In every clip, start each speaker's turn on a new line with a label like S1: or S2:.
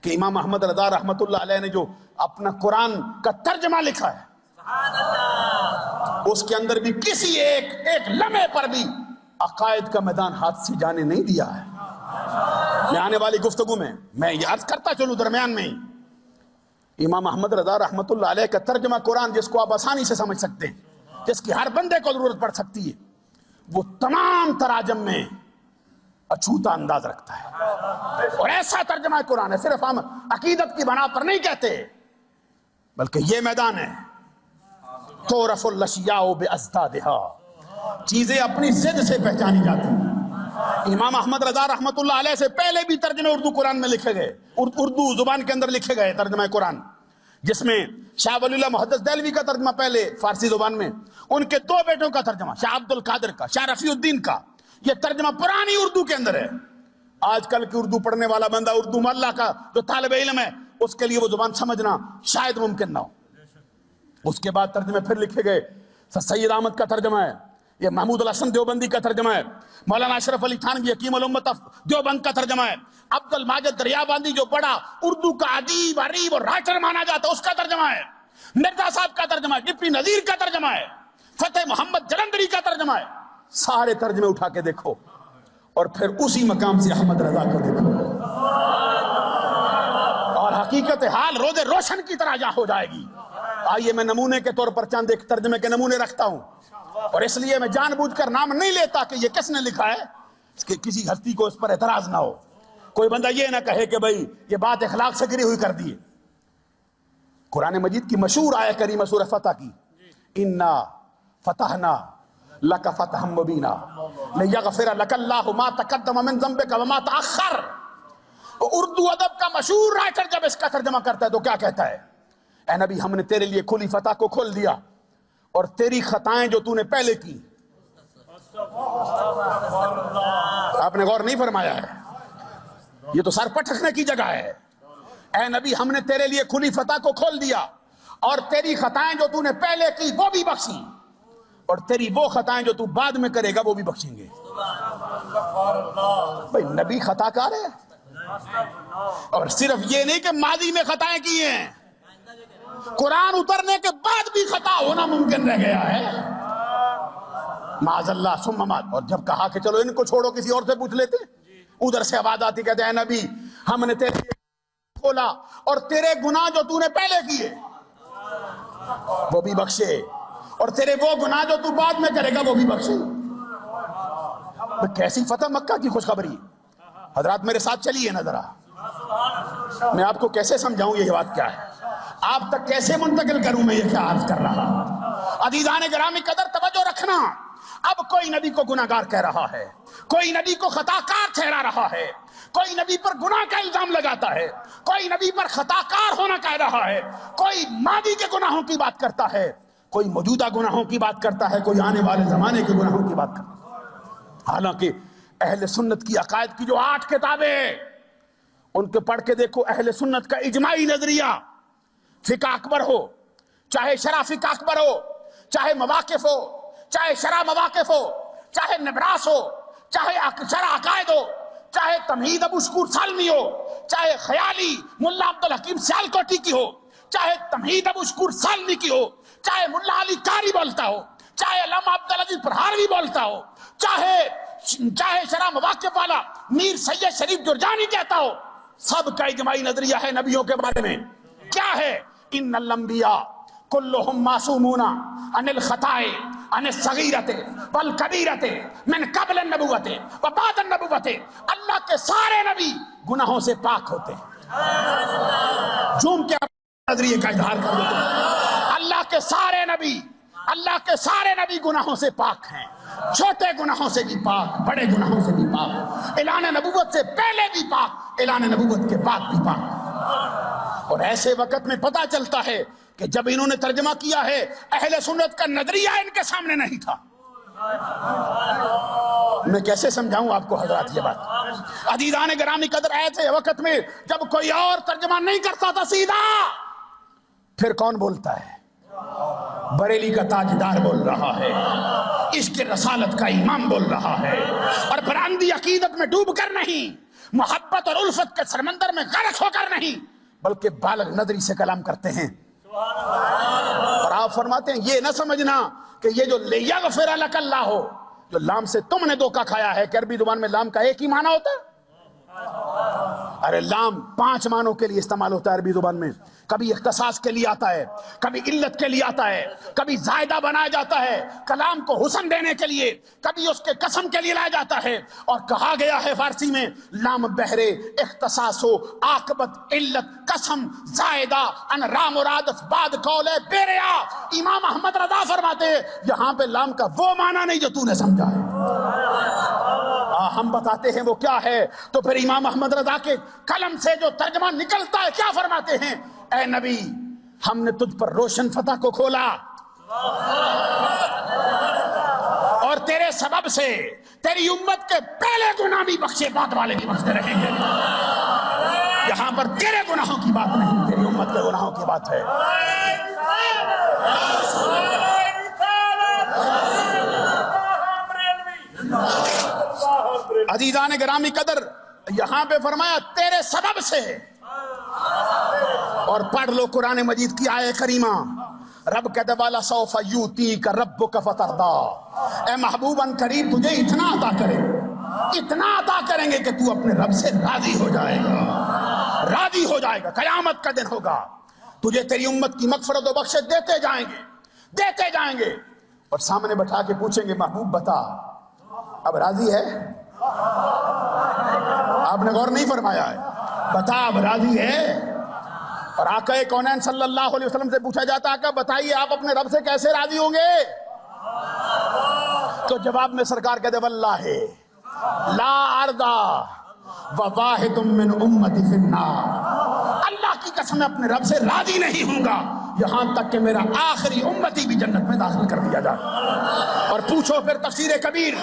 S1: کہ امام احمد رضا رحمت اللہ علیہ نے جو اپنا قرآن کا ترجمہ لکھا ہے اس کے اندر بھی کسی ایک لمحے پر بھی عقائد کا میدان ہاتھ سے جانے نہیں دیا ہے. میں آنے والی گفتگو میں یہ عرض کرتا چلوں درمیان میں ہی، امام احمد رضا رحمت اللہ علیہ کا ترجمہ قرآن جس کو آپ آسانی سے سمجھ سکتے ہیں، جس کی ہر بندے کو ضرورت پڑ سکتی ہے، وہ تمام تراجم میں اچھوتا انداز رکھتا ہے. اور ایسا ترجمہ قرآن ہے، صرف ہم عقیدت کی بنا پر نہیں کہتے، بلکہ یہ میدان ہے تُعْرَفُ الْأَشْيَاءُ بِأَضْدَادِهَا، چیزیں اپنی ضد سے پہچانی جاتی ہیں. امام احمد رضا رحمت اللہ علیہ سے پہلے بھی ترجمے اردو قرآن میں لکھے گئے، اردو زبان کے اندر لکھے گئے ترجمہ قرآن، جس میں شاہ ولی اللہ محدث دہلوی کا ترجمہ پہلے فارسی زبان میں، ان کے 2 بیٹوں کا ترجمہ، شاہ عبد القادر کا، شاہ رفیع الدین کا، یہ ترجمہ پرانی اردو کے اندر ہے. آج کل کی اردو پڑھنے والا بندہ، اردو ملہ کا جو طالب علم ہے، اس کے لیے وہ زبان سمجھنا شاید ممکن نہ ہو. اس کے بعد ترجمے پھر لکھے گئے، سید احمد کا ترجمہ ہے، یہ محمود الحسن دیوبندی کا ترجمہ ہے، مولانا اشرف علی تھانوی حکیم الامت دیوبند کا ترجمہ ہے، عبد الماجد دریابندی جو بڑا اردو کا ادیب، عریب اور رائٹر مانا جاتا ہے، اس کا ترجمہ ہے، مرزا صاحب کا ترجمہ ہے، ڈپٹی نذیر کا ترجمہ ہے، فتح محمد جلندری کا ترجمہ ہے. سارے ترجمے اٹھا کے دیکھو اور پھر اسی مقام سے احمد رضا کو دیکھو اور حقیقت حال روز روشن کی طرح جہاں ہو جائے گی. آئیے میں نمونے کے طور پر چند ایک ترجمے کے نمونے رکھتا ہوں، اور اس لیے میں جان بوجھ کر نام نہیں لیتا کہ یہ کس نے لکھا ہے، اس کے کسی ہستی کو اس پر اعتراض نہ ہو، کوئی بندہ یہ نہ کہے کہ بھئی یہ بات اخلاق سے گری ہوئی کر دی. قرآن مجید کی مشہور آیت کریمہ سورہ فتح کی، اِنَّا فَتَحْنَا لَكَ فَتْحًا مُبِينًا لِيَغْفِرَ لَكَ اللَّهُ مَا تَقَدَّمَ مِن ذَنبِكَ وَمَا تَأَخَّرَ. اردو ادب کا مشہور رائٹر جب اس کا ترجمہ کرتا ہے تو کیا کہتا ہے؟ اے نبی، ہم نے تیرے لیے کھلی فتح کو کھول دیا اور تیری خطائیں جو تو نے پہلے کی. آپ نے غور نہیں فرمایا ہے، یہ تو سر پٹکنے کی جگہ ہے. اے نبی، ہم نے تیرے لیے کھلی فتح کو کھول دیا اور تیری خطائیں جو تو نے پہلے کی وہ بھی بخشی، اور تیری وہ خطائیں جو تو بعد میں کرے گا وہ بھی بخشیں گے. بھئی نبی خطا کار ہے، اور صرف یہ نہیں کہ ماضی میں خطائیں کی ہیں، قرآن اترنے کے بعد بھی خطا ہونا ممکن رہ گیا ہے. معاذ اللہ ثم معاذ. اور جب کہا کہ چلو ان کو چھوڑو کسی اور سے پوچھ لیتے، ادھر سے آواز آتی کہتے ہیں اے نبی، ہم نے تیرے کھولا اور تیرے گناہ جو تو نے پہلے کیے وہ بھی بخشے، اور تیرے وہ گناہ جو تو بعد میں کرے گا وہ بھی بخشے. کیسی فتح مکہ کی خوشخبری. حضرات میرے ساتھ چلیے نا ذرا، میں آپ کو کیسے سمجھاؤں یہ بات کیا ہے، آپ تک کیسے منتقل کروں میں یہ کیا عرض کر رہا. عزیزان گرامی قدر توجہ رکھنا. اب کوئی نبی کو گناہگار کہہ رہا ہے، کوئی نبی کو خطا کار ٹھہرا رہا ہے، کوئی نبی پر گناہ کا الزام لگاتا ہے، کوئی نبی پر خطا کار ہونا کہہ رہا ہے، کوئی ماضی کے گناہوں کی بات کرتا ہے، کوئی موجودہ گناہوں کی بات کرتا ہے، کوئی آنے والے زمانے کے گناہوں کی بات کرتا ہے. حالانکہ اہل سنت کی عقائد کی جو 8 کتابیں ان کے پڑھ کے دیکھو، اہل سنت کا اجماعی نظریہ، فقہ اکبر ہو، چاہے شرح فقہ اکبر ہو، چاہے مواقف ہو، چاہے شرح مواقف ہو، چاہے نبراس ہو، چاہے شرح عقائد ہو، چاہے تمہید ابو شکور سالمی ہو، چاہے خیالی ملا عبدالحکیم سیالکوٹی کی ہو، چاہے تمہید ابو شکور سالمی کی ہو، چاہے ملا علی قاری بولتا ہو، چاہے علامہ عبدالعزیز پرہاروی بولتا ہو، چاہے شرح مواقف والا میر سید شریف جرجانی کہتا ہو، سب کا اجماعی نظریہ ہے نبیوں کے بارے میں. کیا ہے؟ ان الانبیاء کلہم معصومون عن الخطاء عن الصغیرۃ والکبیرۃ من قبل النبوۃ وبعد النبوۃ. اللہ کے سارے نبی گناہوں سے پاک ہوتے ہیں. جھوم کے نظریے کا اظہار کر دو. اللہ کے سارے نبی گناہوں سے پاک ہیں، چھوٹے گناہوں سے بھی پاک، بڑے گناہوں سے بھی پاک، اعلان نبوت سے پہلے بھی پاک، اعلان نبوت کے بعد بھی پاک. اور ایسے وقت میں پتہ چلتا ہے کہ جب انہوں نے ترجمہ کیا ہے اہل سنت کا نظریہ ان کے سامنے نہیں تھا. میں کیسے سمجھاؤں آپ کو حضرات یہ بات. عزیزان گرامی قدر، ایسے وقت میں جب کوئی اور ترجمہ نہیں کرتا تھا سیدھا، پھر کون بولتا ہے؟ بریلی کا تاجدار بول رہا ہے، عشق رسالت کا امام بول رہا ہے، اور براندی عقیدت میں ڈوب کر نہیں، محبت اور الفت کے سمندر میں غرق ہو کر نہیں بلکہ بالغ نظری سے کلام کرتے ہیں۔ اور آپ فرماتے ہیں یہ نہ سمجھنا کہ یہ جو لیغفر لک اللہ ہو، جو لام سے تم نے دھوکہ کھایا ہے کہ عربی زبان میں لام کا ایک ہی معنی ہوتا ہے۔ ارے لام 5 معنوں کے لیے استعمال ہوتا ہے عربی زبان میں، کبھی اختصاص کے لیے آتا ہے، کبھی علت کے لیے آتا ہے، کبھی زائدہ بنایا جاتا ہے کلام کو حسن دینے کے لیے، کبھی اس کے قسم کے لیے لایا جاتا ہے۔ اور کہا گیا ہے فارسی میں لام بہرے اختصاص و عاقبت علت قسم زائدہ ان رام مرادف بعد قول بیریا۔ امام احمد رضا فرماتے ہیں یہاں پہ لام کا وہ معنی نہیں جو تو نے سمجھا ہے، ہم بتاتے ہیں وہ کیا ہے۔ تو پھر امام احمد رضا کے قلم سے جو ترجمہ نکلتا ہے کیا فرماتے ہیں؟ اے نبی ہم نے تجھ پر روشن فتح کو کھولا اور تیرے سبب سے تیری امت کے پہلے گناہ بھی بخشے بعد والے بھی بخشتے رہیں گے۔ یہاں پر تیرے گناہوں کی بات نہیں، تیری امت کے گناہوں کی بات ہے۔ عزیزان گرامی قدر یہاں پہ فرمایا تیرے سبب سے، اور پڑھ لو قرآن مجید کی آیت کریمہ، رب کہتے والا سوف یوتیک ربک فترضی، اے محبوباً قریب تجھے اتنا عطا کریں، اتنا عطا کریں گے کہ تو اپنے رب سے راضی ہو جائے گا، راضی ہو جائے گا۔ قیامت کا دن ہوگا، تجھے تیری امت کی مغفرت و بخشش دیتے جائیں گے، دیتے جائیں گے، اور سامنے بٹھا کے پوچھیں گے محبوب بتا اب راضی ہے؟ آپ نے غور نہیں فرمایا ہے، بتا اب راضی ہے؟ اور آقا کونین صلی اللہ علیہ وسلم سے پوچھا جاتا آقا بتائیے آپ اپنے رب سے کیسے راضی ہوں گے؟ تو جواب میں سرکار کہتے واللہ لا ارضا وواحد من امتی فی النار، اللہ کی قسم میں اپنے رب سے راضی نہیں ہوں گا یہاں تک کہ میرا آخری امتی بھی جنت میں داخل کر دیا جائے۔ اور پوچھو پھر تفسیر کبیر،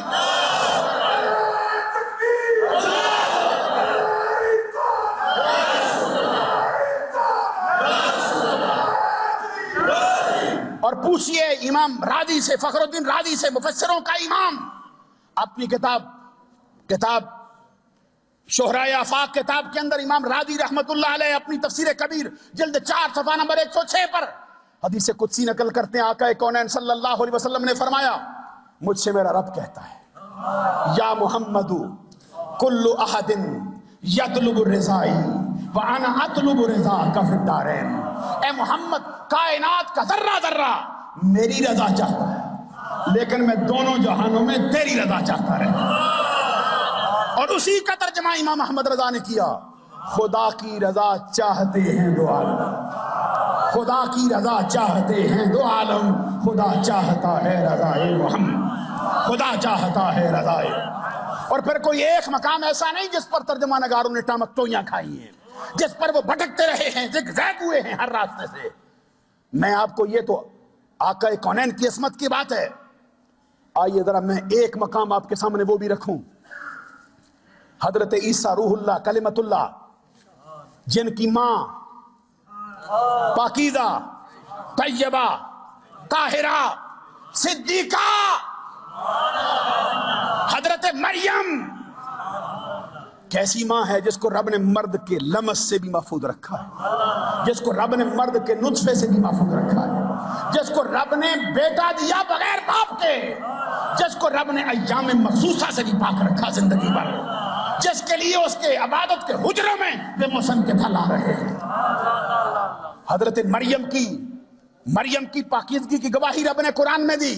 S1: اور پوچھئے امام راضی سے، فخر الدین راضی سے، مفسروں کا امام، اپنی کتاب شہرائے آفاق کتاب کے اندر امام راضی رحمت اللہ علیہ اپنی تفسیر کبیر جلد 4 صفحہ نمبر 106 پر حدیث قدسی نقل کرتے ہیں۔ آقا کونین صلی اللہ علیہ وسلم نے فرمایا مجھ سے میرا رب کہتا ہے یا محمد کل احد یطلب الرضائی وانا اطلب رضاک فی الدارین، اے محمد کائنات کا ذرہ ذرہ میری رضا چاہتا ہے لیکن میں دونوں جہانوں میں تیری رضا چاہتا رہتا۔ اور اسی کا ترجمہ امام احمد رضا نے کیا، خدا کی رضا چاہتے ہیں دو عالم، خدا کی رضا چاہتے ہیں دو عالم، خدا چاہتا ہے رضائے محمد، خدا چاہتا ہے رضائے۔ اور پھر کوئی ایک مقام ایسا نہیں جس پر ترجمہ نگاروں نے ٹامکٹویاں کھائی ہیں، جس پر وہ بھٹکتے رہے ہیں، زگ زیگ ہوئے ہیں ہر راستے سے۔ میں آپ کو یہ تو آقا کونین کی عصمت کی بات ہے، آئیے ذرا میں ایک مقام آپ کے سامنے وہ بھی رکھوں۔ حضرت عیسیٰ روح اللہ کلمت اللہ، جن کی ماں پاکیزہ طیبہ طاہرہ صدیقہ حضرت مریم، کیسی ماں ہے جس کو رب نے مرد کے لمس سے بھی محفوظ رکھا ہے، جس کو رب نے مرد کے نطفے سے بھی محفوظ رکھا ہے، جس کو رب نے بیٹا دیا بغیر باپ کے، جس کو رب نے ایام مخصوصہ سے بھی پاک رکھا زندگی بھر، جس کے لیے اس کے عبادت کے حجروں میں بے موسم کے پھل آ رہے ہیں۔ حضرت مریم کی پاکیزگی کی گواہی رب نے قرآن میں دی،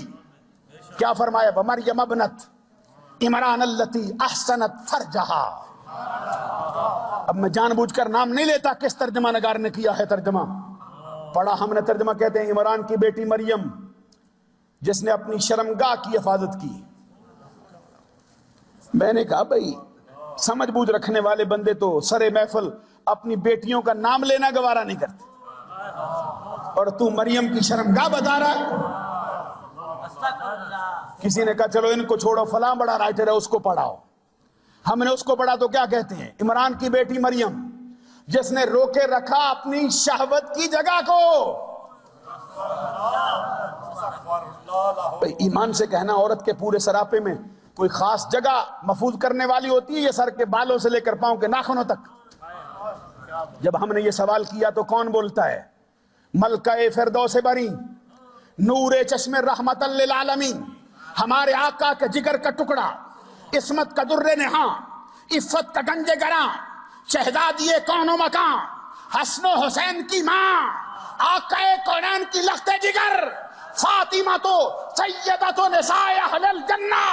S1: کیا فرمایا وَمَرْيَمَ ابْنَتَ عِمْرَانَ الَّتِي أَحْسَنَتْ فَرْجَهَا۔ اب میں جان بوجھ کر نام نہیں لیتا کس ترجمہ نگار نے کیا ہے ترجمہ، پڑھا ہم نے ترجمہ کہتے ہیں عمران کی بیٹی مریم جس نے اپنی شرمگاہ کی حفاظت کی۔ میں نے کہا بھائی سمجھ بوجھ رکھنے والے بندے تو سرے محفل اپنی بیٹیوں کا نام لینا گوارا نہیں کرتے، اور تو مریم کی شرمگاہ بتا رہا ہے۔ کسی نے کہا چلو ان کو چھوڑو، فلاں بڑا رائٹر ہے اس کو پڑھاؤ، ہم نے اس کو پڑھا تو کیا کہتے ہیں عمران کی بیٹی مریم جس نے روکے رکھا اپنی شہوت کی جگہ کو۔ ایمان سے کہنا عورت کے پورے سراپے میں کوئی خاص جگہ محفوظ کرنے والی ہوتی ہے یہ سر کے بالوں سے لے کر پاؤں کے ناخنوں تک؟ جب ہم نے یہ سوال کیا تو کون بولتا ہے؟ ملکہ فردوس بری، نور چشم رحمت للعالمین، ہمارے آقا کے جگر کا ٹکڑا، عصمت کا در نہاں، عفت کا گنج گراں، شہزادی کون و مکان، حسن و حسین کی ماں، آقا کونین کی لخت جگر، فاطمہ تو سیدۃ نساء اہل الجنہ،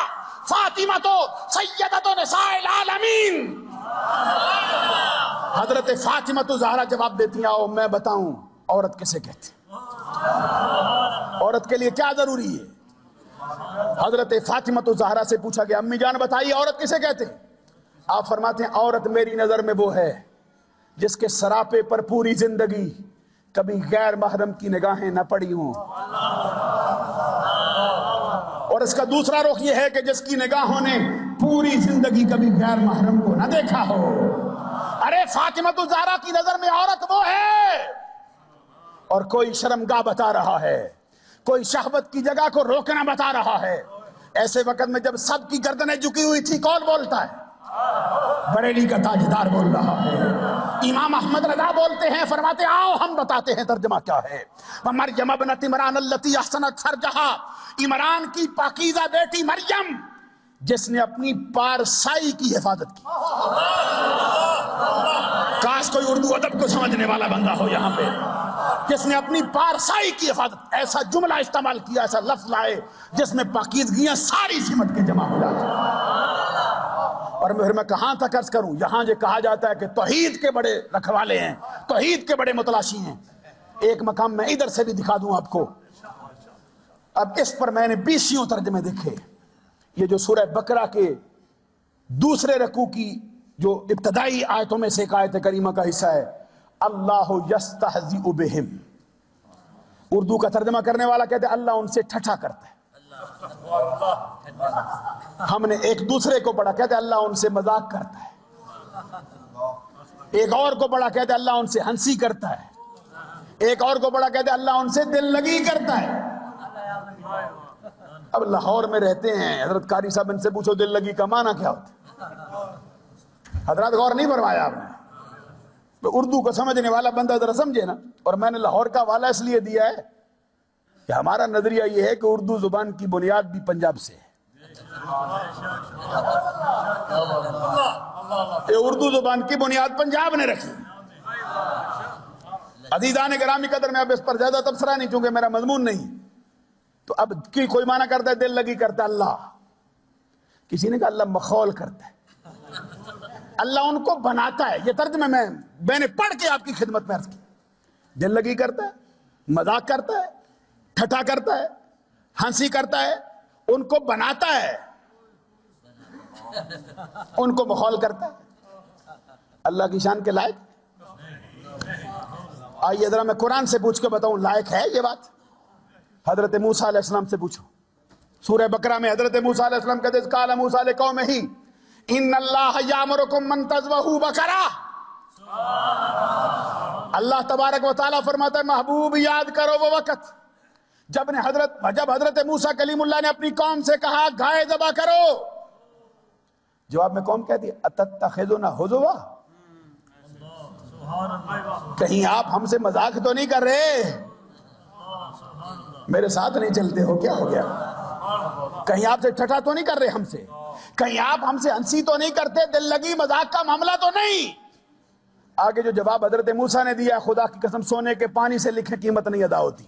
S1: فاطمہ تو سیدۃ نساء العالمین۔ حضرت فاطمہ تو زہرا جواب دیتی ہیں، آؤ میں بتاؤں عورت کسے کہتے ہیں، عورت کے لیے کیا ضروری ہے؟ حضرت فاطمہ تو زہرا سے پوچھا گیا، امی جان بتائیے عورت کسے کہتے ہیں؟ آپ فرماتے ہیں عورت میری نظر میں وہ ہے جس کے سراپے پر پوری زندگی کبھی غیر محرم کی نگاہیں نہ پڑی ہوں، اور اس کا دوسرا رخ یہ ہے کہ جس کی نگاہوں نے پوری زندگی کبھی غیر محرم کو نہ دیکھا ہو۔ ارے فاطمہ الزہرا کی نظر میں عورت وہ ہے، اور کوئی شرمگاہ بتا رہا ہے، کوئی شہوت کی جگہ کو روکنا بتا رہا ہے۔ ایسے وقت میں جب سب کی گردنیں جھکی ہوئی تھی کون بولتا ہے؟ بریلی کا تاجدار بول رہا ہے، امام احمد رضا بولتے ہیں، فرماتے آؤ ہم بتاتے ہیں ترجمہ کیا ہے۔ مریم ابنت عمران التی احسنت فرجہا، عمران کی پاکیزہ بیٹی مریم جس نے اپنی پارسائی کی حفاظت کی۔ کاش کوئی اردو ادب کو سمجھنے والا بندہ ہو یہاں پہ، جس نے اپنی پارسائی کی حفاظت، ایسا جملہ استعمال کیا، ایسا لفظ لائے جس میں پاکیزگیاں ساری سمٹ کے جمع ہو جاتی ہیں۔ اور پھر میں کہاں تک عرض کروں، یہاں جو کہا جاتا ہے کہ توحید کے بڑے رکھوالے ہیں، توحید کے بڑے متلاشی ہیں، ایک مقام میں ادھر سے بھی دکھا دوں آپ کو۔ اب اس پر میں نے 20 ترجمے دیکھے۔ یہ جو سورہ بقرہ کے دوسرے رکوع کی جو ابتدائی آیتوں میں سے ایک آیت کریمہ کا حصہ ہے، اللہ یستہزئ بہم، اردو کا ترجمہ کرنے والا کہتے ہیں اللہ ان سے ٹھٹھا کرتا ہے۔ ہم نے ایک دوسرے کو پڑھا، کہتے ہیں اللہ ان سے مذاق کرتا ہے۔ ایک اور کو پڑھا، کہتے ہیں اللہ ان سے ہنسی کرتا ہے۔ ایک اور کو پڑھا، کہتے ہیں اللہ ان سے دل لگی کرتا ہے۔ اب لاہور میں رہتے ہیں، حضرت قاری صاحب ان سے پوچھو دل لگی کا معنی کیا ہوتا ہے؟ حضرات غور نہیں فرمایا آپ نے؟ اردو کو سمجھنے والا بندہ ذرا سمجھے نا۔ اور میں نے لاہور کا حوالہ اس لیے دیا ہے کہ ہمارا نظریہ یہ ہے کہ اردو زبان کی بنیاد بھی پنجاب سے ہے۔ یہ اردو زبان کی بنیاد پنجاب نے رکھی۔ عزیزان گرامی قدر، میں اب اس پر زیادہ تبصرہ نہیں، چونکہ میرا مضمون نہیں۔ تو اب کی کوئی معنی کرتا ہے دل لگی کرتا ہے اللہ، کسی نے کہا اللہ مخول کرتا ہے، اللہ ان کو بناتا ہے۔ یہ ترجمہ میں نے پڑھ کے آپ کی خدمت میں عرض کی۔ دل لگی کرتا ہے، مذاق کرتا ہے، ٹھٹھا کرتا ہے، ہنسی کرتا ہے، ان کو بناتا ہے، ان کو مخول کرتا ہے۔ اللہ کی شان کے لائق؟ آئیے ذرا میں قرآن سے پوچھ کے بتاؤں لائق ہے یہ بات؟ حضرت موسیٰ علیہ السلام سے پوچھو۔ سورہ بقرہ میں حضرت موسیٰ علیہ السلام کہتے ہیں قال موسیٰ لقومہ ان اللہ یامرکم ان تذبحوا بقرہ۔ اللہ تبارک و تعالیٰ فرماتا ہے محبوب یاد کرو وہ وقت جب حضرت موسیٰ کلیم اللہ نے اپنی قوم سے کہا گائے ذبح کرو۔ جواب میں قوم کہتی ہے اتتخذنا ہزوا، کہیں آپ ہم سے مذاق تو نہیں کر رہے؟ میرے ساتھ نہیں چلتے ہو؟ کیا ہو گیا؟ کہیں آپ سے ٹھٹھا تو نہیں کر رہے ہم سے؟ کہیں آپ ہم سے ہنسی تو نہیں کرتے؟ دل لگی مذاق کا معاملہ تو نہیں؟ آگے جو جواب حضرت موسیٰ نے دیا، خدا کی قسم سونے کے پانی سے لکھے قیمت نہیں ادا ہوتی۔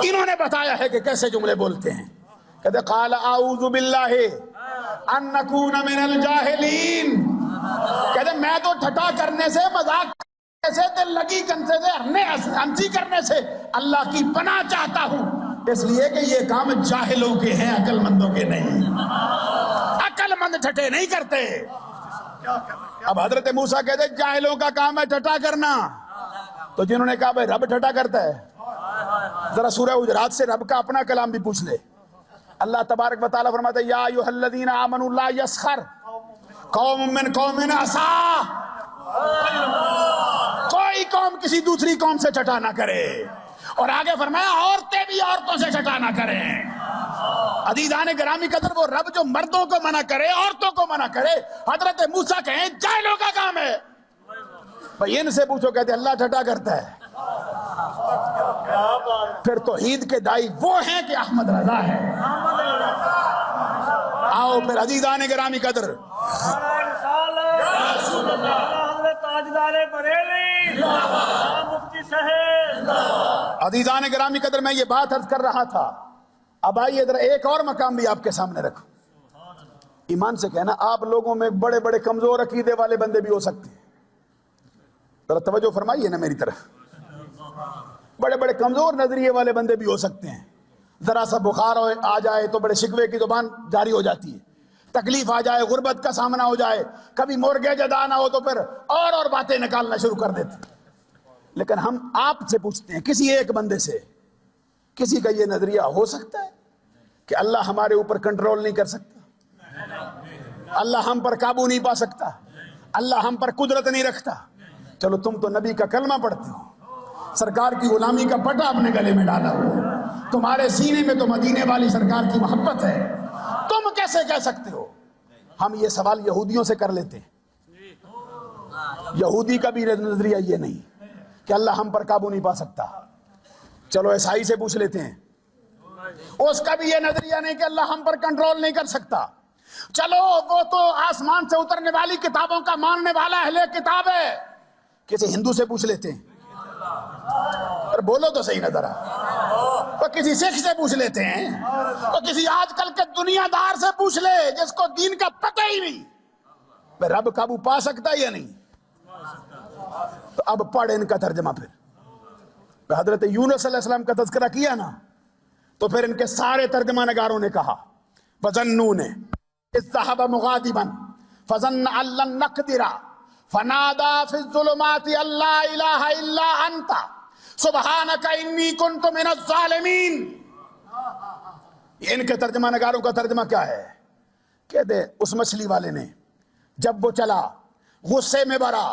S1: انہوں نے بتایا ہے کہ کیسے جملے بولتے ہیں۔ کہتے قال اعوذ باللہ ان نکون من الجاہلین، کہتے میں تو ٹھٹھا کرنے سے، مذاق سے، دل لگی کرنے سے، ہنسی کرنے سے اللہ کی پناہ چاہتا ہوں، اس لیے کہ یہ کام جاہلوں کے ہیں، عقل مندوں کے نہیں۔ عقل مند ٹھٹھے نہیں کرتے۔ اب حضرت موسیٰ کہتے جاہلوں کا کام ہے ٹھٹھا کرنا، تو جنہوں نے کہا بھائی رب ٹھٹھا کرتا ہے، ذرا سورہ حجرات سے رب کا اپنا کلام بھی پوچھ لے۔ اللہ تبارک و تعالیٰ فرماتا ہے یا ایھا الذین آمنوا لا یسخر قوم من قوم عسیٰ، کوئی قوم کسی دوسری قوم سے ٹھٹھا نہ کرے۔ اور آگے فرمایا عورتیں بھی عورتوں سے ٹھٹھا نہ کریں۔ عزیزان گرامی قدر، وہ رب جو مردوں کو منع کرے، عورتوں کو منع کرے، حضرت موسیٰ کہیں جاہلوں کا کام ہے، بھئی ان سے پوچھو، کہتے اللہ ٹھٹا کرتا ہے۔ پھر توحید کے دائی وہ ہیں کہ احمد رضا ہے۔ آؤ پھر عزیزان گرامی قدر، عزیزان گرامی قدر، میں یہ بات عرض کر رہا تھا، اب آئیے ذرا ایک اور مقام بھی آپ کے سامنے رکھو۔ ایمان سے کہنا، آپ لوگوں میں بڑے بڑے کمزور عقیدے والے بندے بھی ہو سکتے ہیں، ذرا توجہ فرمائیے نا میری طرف، بڑے بڑے کمزور نظریے والے بندے بھی ہو سکتے ہیں، ذرا سا بخار آ جائے تو بڑے شکوے کی زبان جاری ہو جاتی ہے، تکلیف آ جائے، غربت کا سامنا ہو جائے، کبھی مورگیج ادا نہ ہو تو پھر اور باتیں نکالنا شروع کر دیتے ہیں۔ لیکن ہم آپ سے پوچھتے ہیں، کسی ایک بندے سے، کسی کا یہ نظریہ ہو سکتا ہے کہ اللہ ہمارے اوپر کنٹرول نہیں کر سکتا، اللہ ہم پر قابو نہیں پا سکتا، اللہ ہم پر قدرت نہیں رکھتا؟ چلو تم تو نبی کا کلمہ پڑھتے ہو، سرکار کی غلامی کا پٹا اپنے گلے میں ڈالا ہوا، تمہارے سینے میں تو مدینے والی سرکار کی محبت ہے، تم کیسے کہہ سکتے ہو؟ ہم یہ سوال یہودیوں سے کر لیتے ہیں، یہودی کا بھی نظریہ یہ نہیں کہ اللہ ہم پر قابو نہیں پا سکتا۔ چلو عیسائی سے پوچھ لیتے ہیں، اس کا بھی یہ نظریہ نہیں کہ اللہ ہم پر کنٹرول نہیں کر سکتا۔ چلو وہ تو آسمان سے اترنے والی کتابوں کا ماننے والا اہل کتاب ہے، کسی ہندو سے پوچھ لیتے ہیں، اور بولو تو صحیح نظر وہ کسی سکھ سے پوچھ لیتے ہیں، وہ کسی آج کل کے دنیا دار سے پوچھ لے جس کو دین کا پتہ ہی نہیں، رب قابو پا سکتا ہے یا نہیں؟ تو اب پڑھ ان کا ترجمہ، پھر حضرت یونس علیہ السلام کا تذکرہ کیا نا، تو پھر ان کے سارے ترجمہ نگاروں نے کہا وَظَنُّونَ إِذْ ذَهَبَ مُغَاضِبًا فَظَنَّ أَن لَّن نَّقْدِرَ فَنَادَىٰ فِي الظُّلُمَاتِ أَن لَّا إِلَٰهَ إِلَّا أَنتَ سُبْحَانَكَ إِنِّي كُنتُ مِنَ الظَّالِمِينَ۔ ان کے ترجمہ نگاروں کا ترجمہ کیا ہے؟ کہتے اس مچھلی والے نے جب وہ چلا غصے میں بھرا،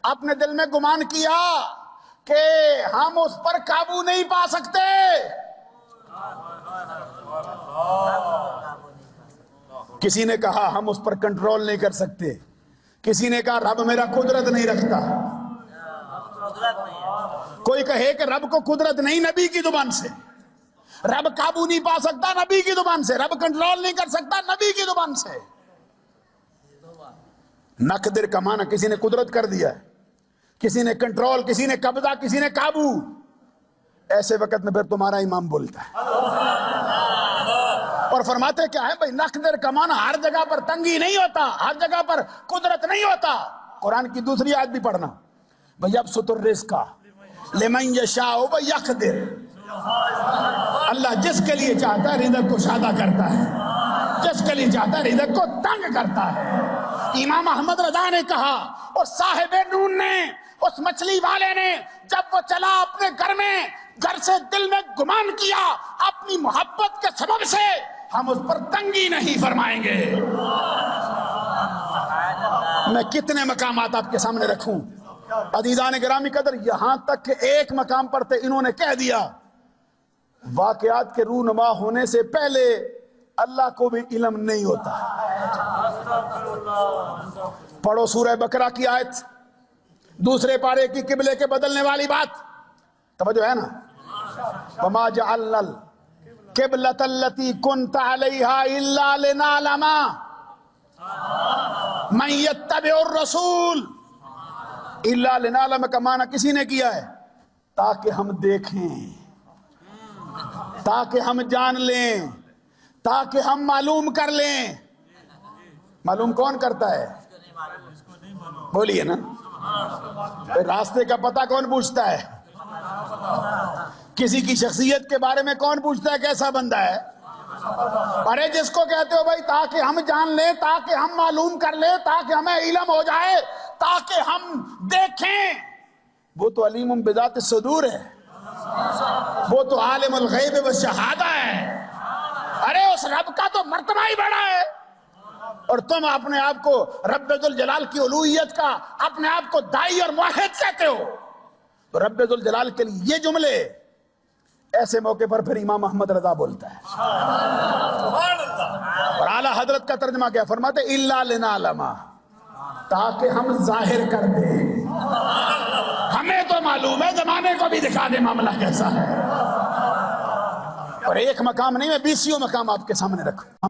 S1: اپنے دل میں گمان کیا کہ ہم اس پر قابو نہیں پا سکتے، کسی نے کہا ہم اس پر کنٹرول نہیں کر سکتے، کسی نے کہا رب میرا قدرت نہیں رکھتا، کوئی کہے کہ رب کو قدرت نہیں نبی کی زبان سے، رب قابو نہیں پا سکتا نبی کی زبان سے، رب کنٹرول نہیں کر سکتا نبی کی زبان سے۔ نقدر کا معنی کسی نے قدرت کر دیا ہے، کسی نے کنٹرول، کسی نے قبضہ، کسی نے قابو۔ ایسے وقت میں پھر تمہارا امام بولتا ہے اور فرماتے کیا ہے بھائی، نقدر کا معنی ہر جگہ پر تنگی نہیں ہوتا، ہر جگہ پر قدرت نہیں ہوتا۔ قرآن کی دوسری آیت بھی پڑھنا، وَيَبْسُطُ الرِّزْقَ لِمَن يَشَاءُ وَيَقْدِرُ، اللہ جس کے لیے چاہتا ہے رزق کو شادہ کرتا ہے، جس کے لیے چاہتا ہے رزق کو تنگ کرتا ہے۔ امام احمد رضا نے کہا، اس صاحب نون نے، اس مچھلی والے نے جب وہ چلا اپنے گھر میں، گھر سے دل میں گمان کیا اپنی محبت کے سبب سے ہم اس پر تنگی نہیں فرمائیں گے۔ میں کتنے مقامات آپ کے سامنے رکھوں عزیزان گرامی قدر، یہاں تک کہ ایک مقام پر تھے انہوں نے کہہ دیا واقعات کے رونما ہونے سے پہلے اللہ کو بھی علم نہیں ہوتا۔ پڑھو سورہ بقرہ کی آیت، دوسرے پارے کی قبلے کے بدلنے والی بات، توجہ ہے نا؟ وَمَا جَعَلْنَا الْقِبْلَةَ الَّتِي كُنْتَ عَلَيْهَا إِلَّا لِنَعْلَمَ مَن يَتَّبِعُ الرَّسُولَ۔ إِلَّا لِنَعْلَمَ کا معنی کسی نے کیا ہے تاکہ ہم دیکھیں، تاکہ ہم جان لیں، تاکہ ہم معلوم کر لیں۔ معلوم کون کرتا ہے؟ بولیے نا، راستے کا پتہ کون پوچھتا ہے؟ کسی کی شخصیت کے بارے میں کون پوچھتا ہے کیسا بندہ ہے؟ ارے جس کو کہتے ہو بھائی تاکہ ہم جان لیں، تاکہ ہم معلوم کر لیں، تاکہ ہمیں علم ہو جائے، تاکہ ہم دیکھیں، وہ تو علیم بذات الصدور ہے، وہ تو عالم الغیب والشہادہ ہے۔ ارے اس رب کا تو مرتبہ ہی بڑا ہے، اور تم اپنے آپ کو رب ذوالجلال کی الوہیت کا اپنے آپ کو دائی اور موحد کہتے ہو۔ رب ذوالجلال کے لیے یہ جملے ایسے موقع پر پھر امام احمد رضا بولتا ہے، اور اعلیٰ حضرت کا ترجمہ کیا فرماتے؟ اِلَّا لِنَعْلَمَ، تاکہ ہم ظاہر کر دیں، ہمیں تو معلوم ہے، زمانے کو بھی دکھا دے معاملہ کیسا ہے۔ اور ایک مقام نہیں، میں 20 مقام آپ کے سامنے رکھوں۔